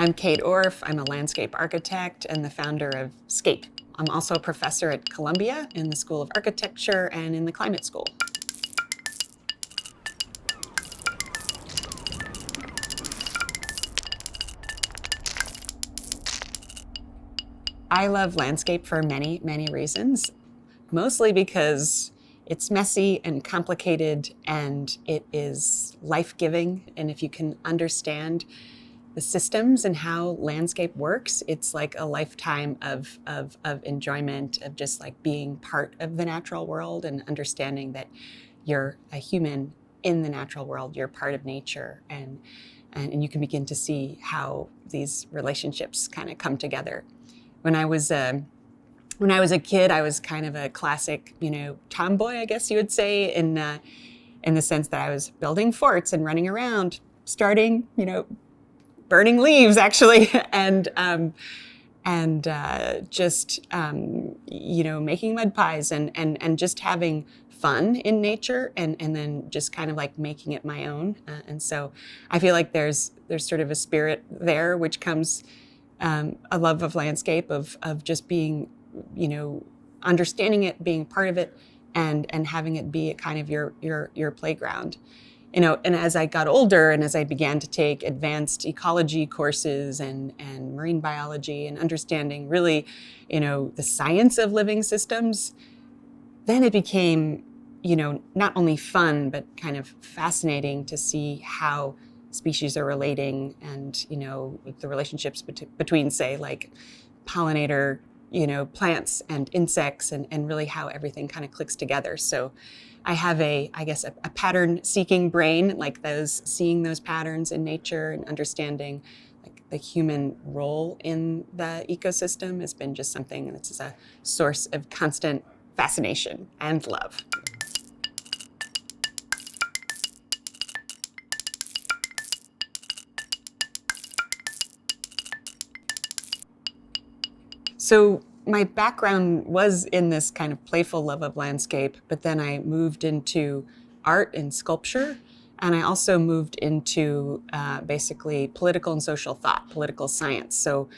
I'm Kate Orff. I'm a landscape architect and the founder of Scape. I'm also a professor at Columbia in the School of Architecture and in the Climate School. I love landscape for many, many reasons, mostly because it's messy and complicated and it is life-giving. And if you can understand the systems and how landscape works, it's like a lifetime of enjoyment, of just like being part of the natural world and understanding that you're a human in the natural world, you're part of nature, and you can begin to see how these relationships kind of come together. When I was a kid, I was kind of a classic, tomboy, I guess you would say, in the sense that I was building forts and running around, starting, burning leaves actually, and just making mud pies and just having fun in nature, and then just kind of like making it my own. And so I feel like there's sort of a spirit there which comes. A love of landscape, of just being, understanding it, being part of it, and having it be kind of your playground. And as I got older and as I began to take advanced ecology courses and marine biology and understanding really, the science of living systems, then it became, not only fun, but kind of fascinating to see how species are relating, and the relationships between, say, like pollinator, plants and insects, and really how everything kind of clicks together. So I have a pattern-seeking brain, like seeing those patterns in nature and understanding like the human role in the ecosystem has been just something that's a source of constant fascination and love. So my background was in this kind of playful love of landscape, but then I moved into art and sculpture, and I also moved into basically political and social thought, political science. So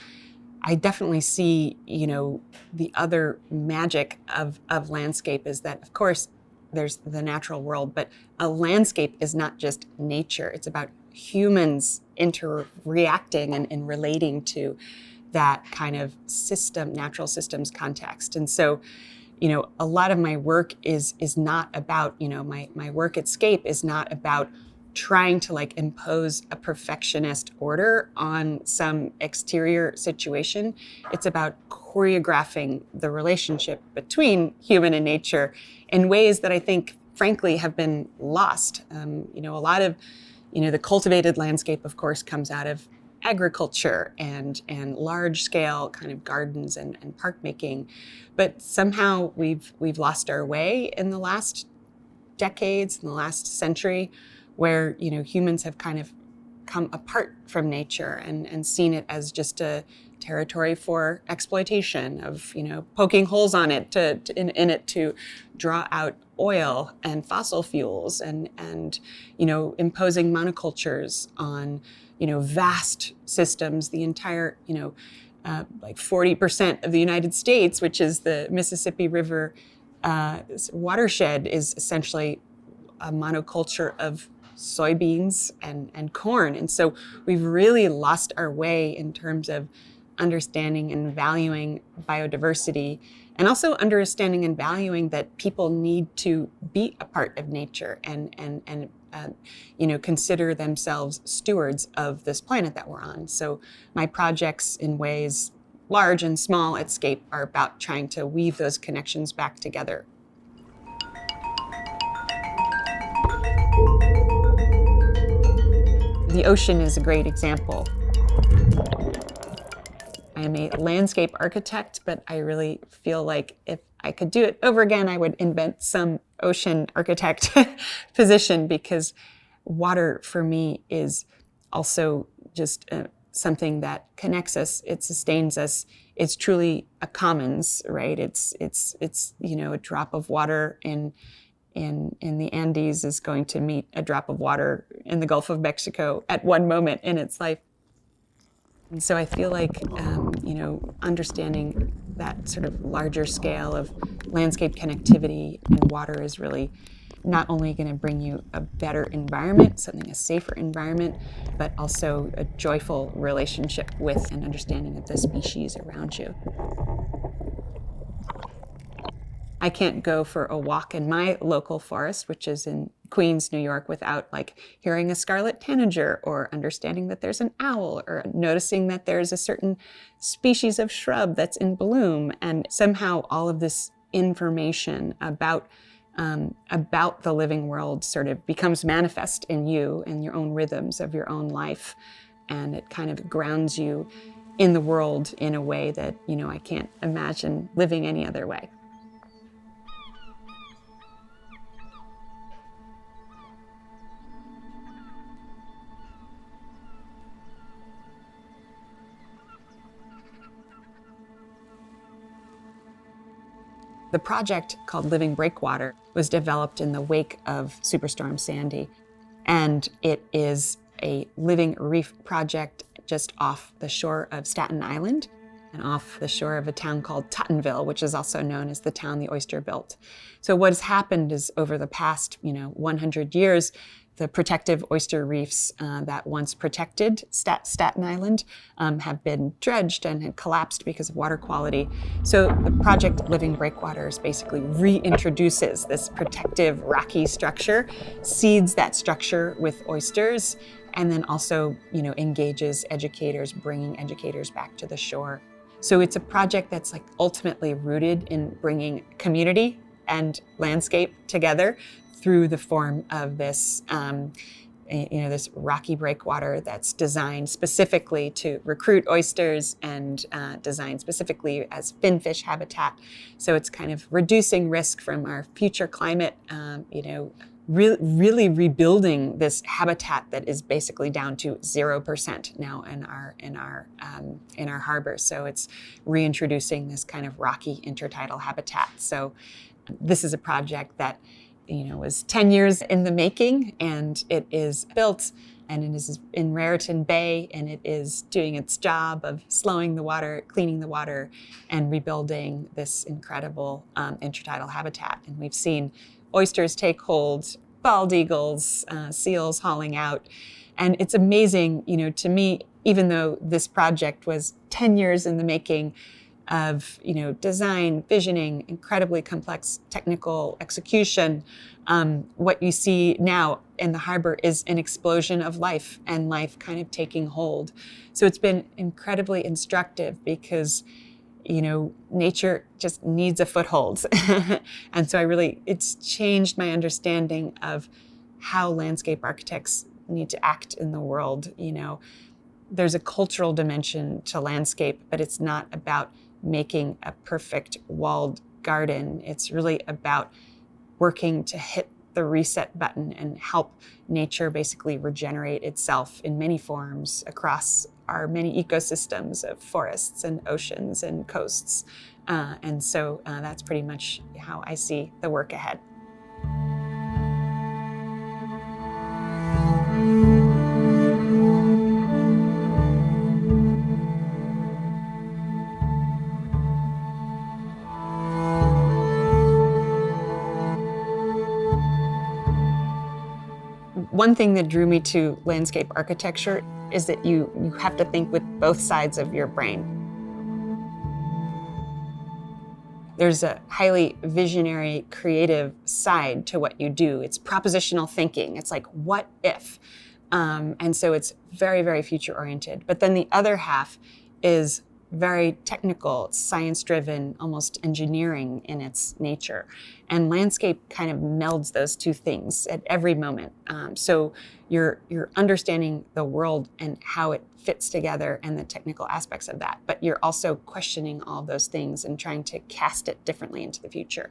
I definitely see, the other magic of landscape is that, of course, there's the natural world, but a landscape is not just nature. It's about humans interreacting and relating to that kind of system, natural systems context. And so, a lot of my work is not about, my work at Scape is not about trying to like impose a perfectionist order on some exterior situation. It's about choreographing the relationship between human and nature in ways that I think, frankly, have been lost. A lot of, the cultivated landscape, of course, comes out of agriculture and large scale kind of gardens and park making. But somehow we've lost our way in the last decades, in the last century, where, humans have kind of come apart from nature and seen it as just a territory for exploitation, of, poking holes on it in it to draw out oil and fossil fuels and imposing monocultures on, vast systems, the entire, like 40% of the United States, which is the Mississippi River watershed, is essentially a monoculture of soybeans and corn. And so we've really lost our way in terms of understanding and valuing biodiversity, and also understanding and valuing that people need to be a part of nature and consider themselves stewards of this planet that we're on. So my projects, in ways large and small at Scape, are about trying to weave those connections back together. The ocean is a great example. I am a landscape architect, but I really feel like if I could do it over again, I would invent some ocean architect position, because water for me is also just something that connects us. It sustains us. It's truly a commons, right? It's a drop of water in the Andes is going to meet a drop of water in the Gulf of Mexico at one moment in its life. And so I feel like, understanding that sort of larger scale of landscape connectivity and water is really not only going to bring you a better environment, a safer environment, but also a joyful relationship with and understanding of the species around you. I can't go for a walk in my local forest, which is in Queens, New York, without hearing a scarlet tanager or understanding that there's an owl or noticing that there's a certain species of shrub that's in bloom. And somehow all of this information about the living world sort of becomes manifest in you and your own rhythms of your own life. And it kind of grounds you in the world in a way that, I can't imagine living any other way. The project, called Living Breakwater, was developed in the wake of Superstorm Sandy, and it is a living reef project just off the shore of Staten Island and off the shore of a town called Tottenville, which is also known as the town the oyster built. So what has happened is over the past 100 years, the protective oyster reefs that once protected Staten Island have been dredged and had collapsed because of water quality. So the project Living Breakwaters basically reintroduces this protective rocky structure, seeds that structure with oysters, and then also engages educators, bringing educators back to the shore. So it's a project that's ultimately rooted in bringing community and landscape together through the form of this, this rocky breakwater that's designed specifically to recruit oysters and designed specifically as finfish habitat. So it's kind of reducing risk from our future climate, really rebuilding this habitat that is basically down to 0% now in our harbor. So it's reintroducing this kind of rocky intertidal habitat. So this is a project that was 10 years in the making, and it is built, and it is in Raritan Bay, and it is doing its job of slowing the water, cleaning the water, and rebuilding this incredible intertidal habitat. And we've seen oysters take hold, bald eagles, seals hauling out. And it's amazing, to me, even though this project was 10 years in the making, of design, visioning, incredibly complex technical execution. What you see now in the harbor is an explosion of life, and life kind of taking hold. So it's been incredibly instructive because nature just needs a foothold. And so it's changed my understanding of how landscape architects need to act in the world. There's a cultural dimension to landscape, but it's not about making a perfect walled garden. It's really about working to hit the reset button and help nature basically regenerate itself in many forms across our many ecosystems of forests and oceans and coasts. And so that's pretty much how I see the work ahead. One thing that drew me to landscape architecture is that you have to think with both sides of your brain. There's a highly visionary, creative side to what you do. It's propositional thinking. It's like, what if? And so it's very, very future-oriented. But then the other half is very technical, science-driven, almost engineering in its nature. And landscape kind of melds those two things at every moment. So you're understanding the world and how it fits together and the technical aspects of that, but you're also questioning all those things and trying to cast it differently into the future.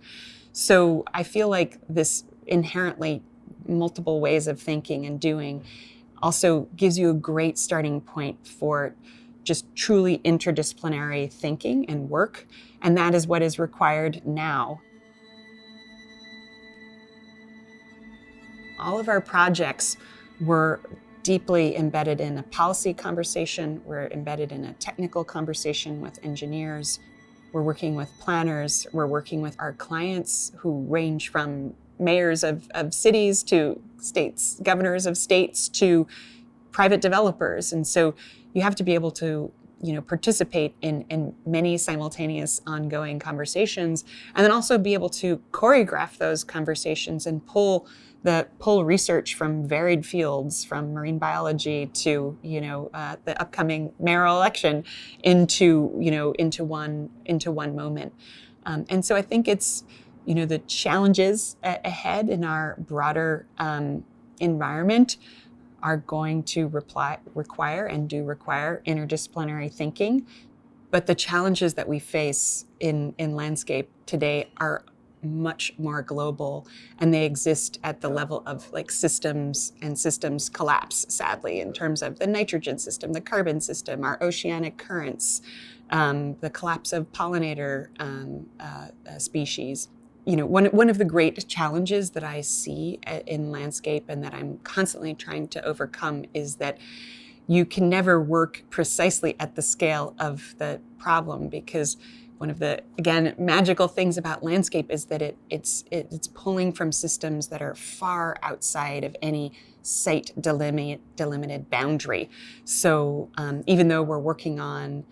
So I feel like this inherently multiple ways of thinking and doing also gives you a great starting point for just truly interdisciplinary thinking and work. And that is what is required now. All of our projects were deeply embedded in a policy conversation. We're embedded in a technical conversation with engineers. We're working with planners. We're working with our clients who range from mayors of cities to states, governors of states to private developers. And so you have to be able to participate in many simultaneous ongoing conversations, and then also be able to choreograph those conversations and pull research from varied fields, from marine biology to the upcoming mayoral election into one moment. And so I think it's the challenges ahead in our broader environment are going to require interdisciplinary thinking. But the challenges that we face in landscape today are much more global, and they exist at the level of like systems, and systems collapse, sadly, in terms of the nitrogen system, the carbon system, our oceanic currents, the collapse of pollinator species. One of the great challenges that I see in landscape and that I'm constantly trying to overcome is that you can never work precisely at the scale of the problem, because one of the, again, magical things about landscape is that it's pulling from systems that are far outside of any site delimited boundary. So even though we're working on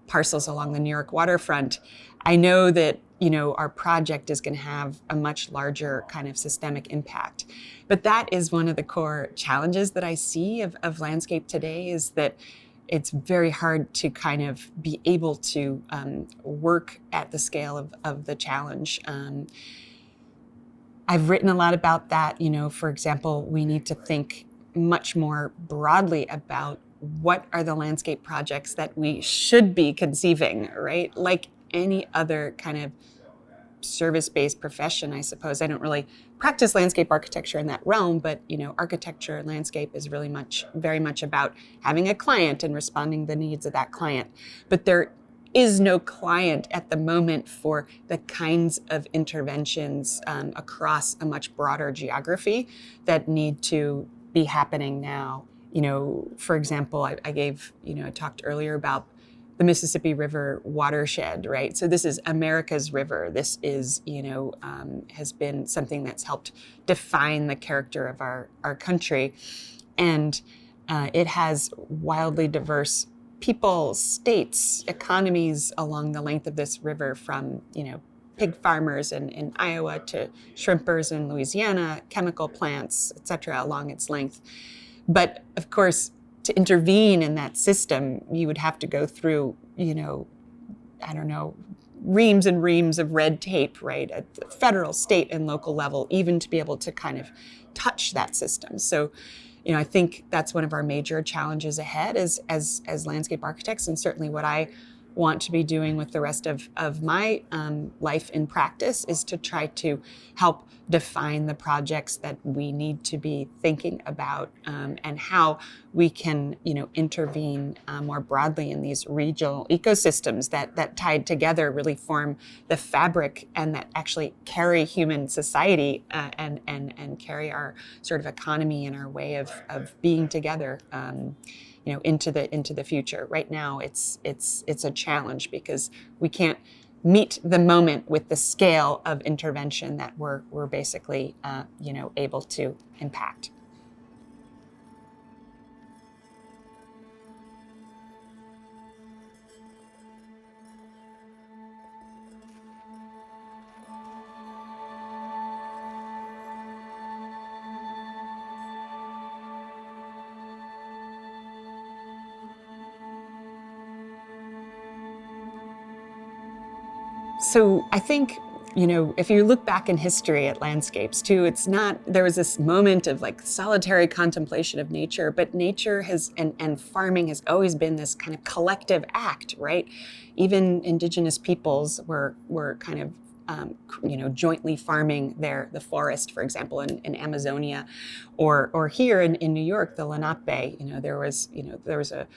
parcels along the New York waterfront, I know that our project is going to have a much larger kind of systemic impact. But that is one of the core challenges that I see of landscape today, is that it's very hard to kind of be able to work at the scale of the challenge. I've written a lot about that. For example, we need to think much more broadly about what are the landscape projects that we should be conceiving, right? Like any other kind of service-based profession, I suppose. I don't really practice landscape architecture in that realm, but architecture and landscape is really very much about having a client and responding to the needs of that client. But there is no client at the moment for the kinds of interventions across a much broader geography that need to be happening now. For example, I talked earlier about the Mississippi River watershed, right? So this is America's river. This is, has been something that's helped define the character of our country. And it has wildly diverse people, states, economies along the length of this river, from, pig farmers in Iowa to shrimpers in Louisiana, chemical plants, et cetera, along its length. But of course, to intervene in that system, you would have to go through, reams and reams of red tape, right, at the federal, state, and local level, even to be able to kind of touch that system. So, I think that's one of our major challenges ahead as landscape architects, and certainly what I want to be doing with the rest of my life in practice is to try to help define the projects that we need to be thinking about, and how we can intervene more broadly in these regional ecosystems that tied together really form the fabric and that actually carry human society and carry our sort of economy and our way of being together into the future. Right now, it's a challenge because we can't meet the moment with the scale of intervention that we're basically able to impact. So I think, if you look back in history at landscapes too, there was this moment of like solitary contemplation of nature, but nature has, and farming has always been this kind of collective act, right? Even indigenous peoples were kind of jointly farming the forest, for example, in Amazonia, or here in New York, the Lenape. There was a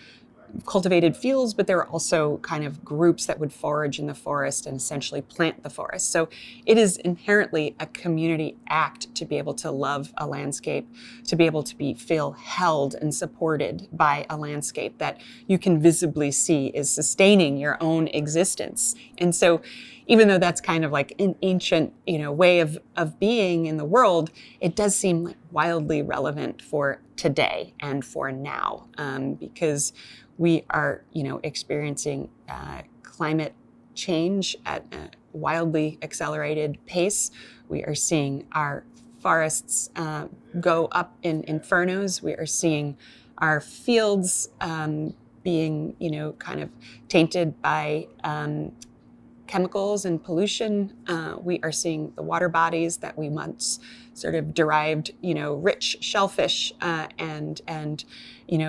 cultivated fields, but there are also kind of groups that would forage in the forest and essentially plant the forest. So it is inherently a community act to be able to love a landscape, to be able to feel held and supported by a landscape that you can visibly see is sustaining your own existence. And so even though that's kind of like an ancient, way of being in the world, it does seem like wildly relevant for today and for now, because we are, experiencing climate change at a wildly accelerated pace. We are seeing our forests go up in infernos. We are seeing our fields being, kind of tainted by chemicals and pollution. We are seeing the water bodies that we once sort of derived, rich shellfish and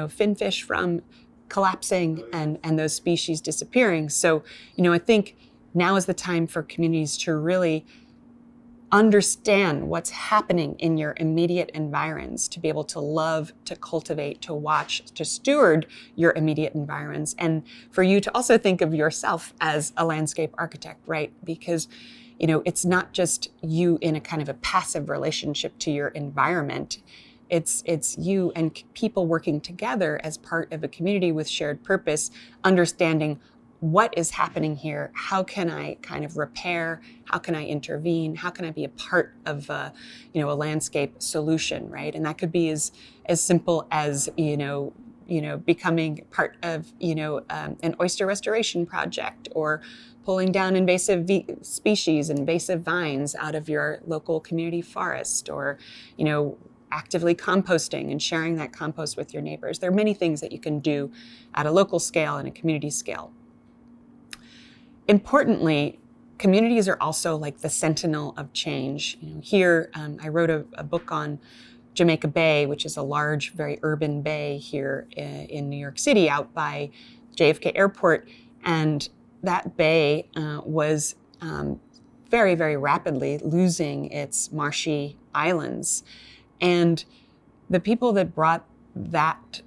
finfish from collapsing and those species disappearing. So, I think now is the time for communities to really understand what's happening in your immediate environs, to be able to love, to cultivate, to watch, to steward your immediate environs, and for you to also think of yourself as a landscape architect, right? Because, it's not just you in a kind of a passive relationship to your environment. It's you and people working together as part of a community with shared purpose, understanding what is happening here, how can I kind of repair, how can I intervene, how can I be a part of a landscape solution, right? And that could be as simple as, becoming part of, an oyster restoration project, or pulling down invasive species and invasive vines out of your local community forest, or, actively composting and sharing that compost with your neighbors. There are many things that you can do at a local scale and a community scale. Importantly, communities are also like the sentinel of change. Here, I wrote a book on Jamaica Bay, which is a large, very urban bay here in New York City, out by JFK Airport. And that bay was very, very rapidly losing its marshy islands. And the people that brought that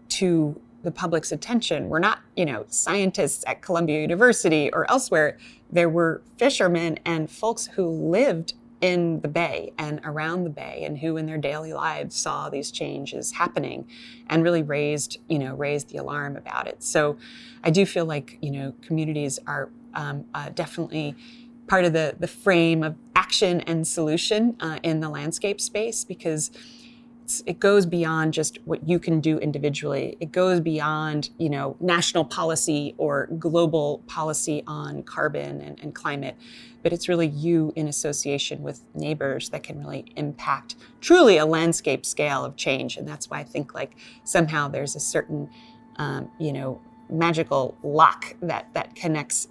to the public's attention were not, scientists at Columbia University or elsewhere. There were fishermen and folks who lived in the bay and around the bay, and who in their daily lives saw these changes happening and really raised the alarm about it. So I do feel like, communities are definitely part of the frame of action and solution in the landscape space, because it goes beyond just what you can do individually. It goes beyond, national policy or global policy on carbon and climate, but it's really you in association with neighbors that can really impact truly a landscape scale of change. And that's why I think like somehow there's a certain, magical lock that connects,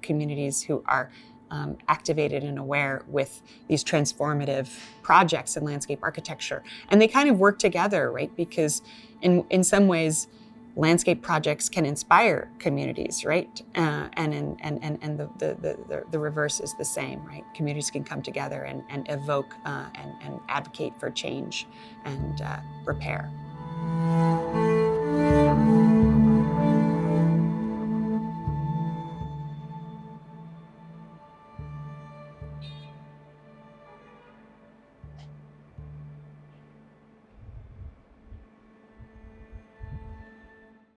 communities who are activated and aware with these transformative projects in landscape architecture. And they kind of work together, right? Because in some ways, landscape projects can inspire communities, right? And the reverse is the same, right? Communities can come together and evoke and advocate for change and repair.